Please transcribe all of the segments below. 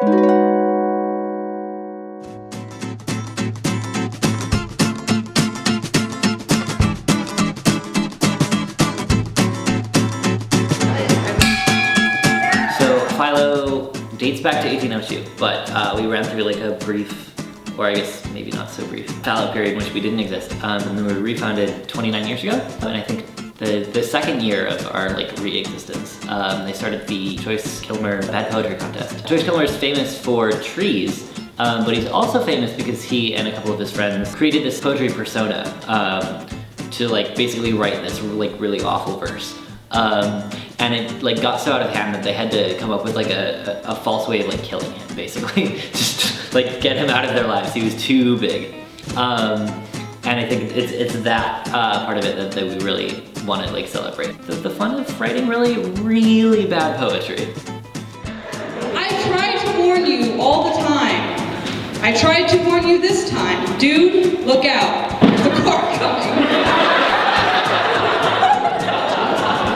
Philo dates back to 1802, but we ran through like a brief, or I guess maybe not so brief, fallow period in which we didn't exist, and then we were refounded 29 years ago. And I think the second year of our like re-existence, they started the Joyce Kilmer Bad Poetry Contest. Joyce Kilmer is famous for trees, but he's also famous because he and a couple of his friends created this poetry persona to like basically write this like really awful verse. And it like got so out of hand that they had to come up with like a false way of like killing him, basically. Just like get him out of their lives. He was too big. And I think it's that part of it that we really want to like celebrate. The fun of writing really, really bad poetry. I tried to warn you all the time. I tried to warn you this time. Dude, look out. There's a car coming.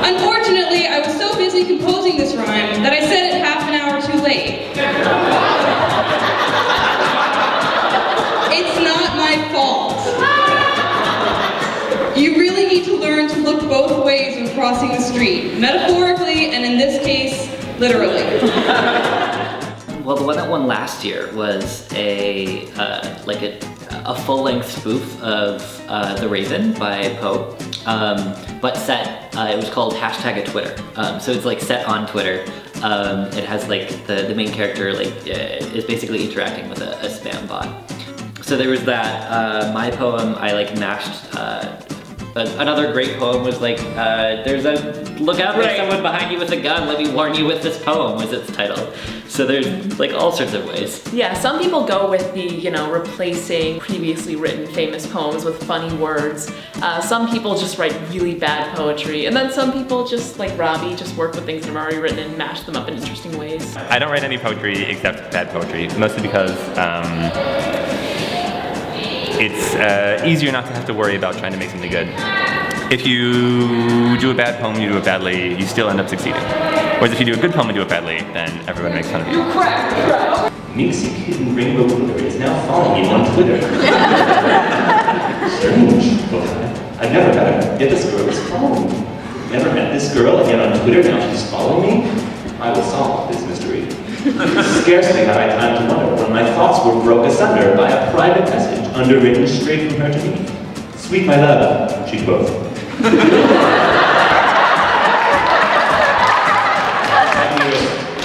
Unfortunately, I was so busy composing this rhyme that I said it half an hour too late. It's not my fault. You really need to learn to look both ways when crossing the street, metaphorically and in this case, literally. Well, the one that won last year was a full-length spoof of The Raven by Poe, but set, it was called #Twitter. So it's like set on Twitter. It has like the main character like is basically interacting with a spam bot. So there was that. My poem, I like mashed. Another great poem was like, there's a, look out, there's someone behind you with a gun, let me warn you with this poem was its title. So there's like all sorts of ways. Yeah, some people go with the, you know, replacing previously written famous poems with funny words. Some people just write really bad poetry, and then some people just, like Robbie, just work with things that are already written and mash them up in interesting ways. I don't write any poetry except bad poetry, mostly because it's easier not to have to worry about trying to make something good. If you do a bad poem, you do it badly, you still end up succeeding. Whereas if you do a good poem and do it badly, then everyone makes fun of you. You're cracked. Minxie Kitten Rainbow Glitter is now following you on Twitter. Strange, thought I. I've never met her, yet this girl is following me. Never met this girl, and yet on Twitter now she's following me? I will solve this mystery. Scarcely had I time to wonder when my thoughts were broke asunder by a private message underwritten straight from her to me. Sweet my love, she quoth.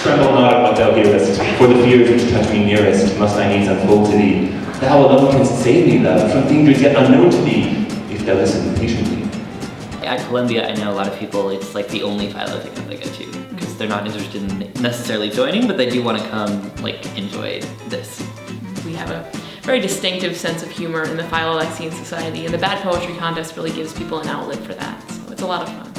Tremble not at what thou hearest, for the fears which touch me nearest must I needs unfold to thee. Thou alone canst save me, love, from dangers yet unknown to thee, if thou listen patiently. At Columbia, I know a lot of people, it's like the only Philo thing that they go to, because they're not interested in necessarily joining, but they do want to come, like, enjoy this. We have a very distinctive sense of humor in the Philolexian Society, and the Bad Poetry Contest really gives people an outlet for that, so it's a lot of fun.